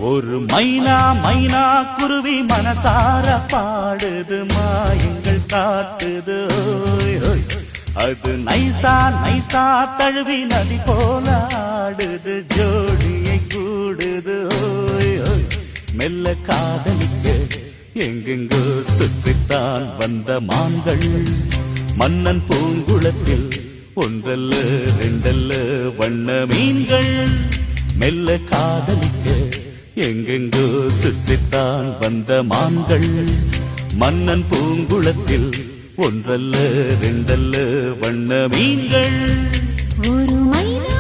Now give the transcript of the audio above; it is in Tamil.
ஒரு மைனா மைனா குருவி மனசார பாடுது மாயங்கள் காட்டுது ஓய் ஓய். அது நைசா நைசா தழுவி நதி போல ஆடுது ஜோடியை கூடுது ஓய் ஓய். மெல்ல காதலிக்க எங்கெங்கோ சுற்றித்தான் வந்த மான்கள் மன்னன் பூங்குளத்தில் ஒன்றல்ல ரெண்டல்ல வண்ண மீன்கள். மெல்ல காதலிக்க எங்கெங்கோ சுற்றித்தான் வந்த மான்கள் மன்னன் பூங்குளத்தில் ஒன்றல்ல ரெண்டல்ல வண்ண மீன்கள். ஒரு மைனா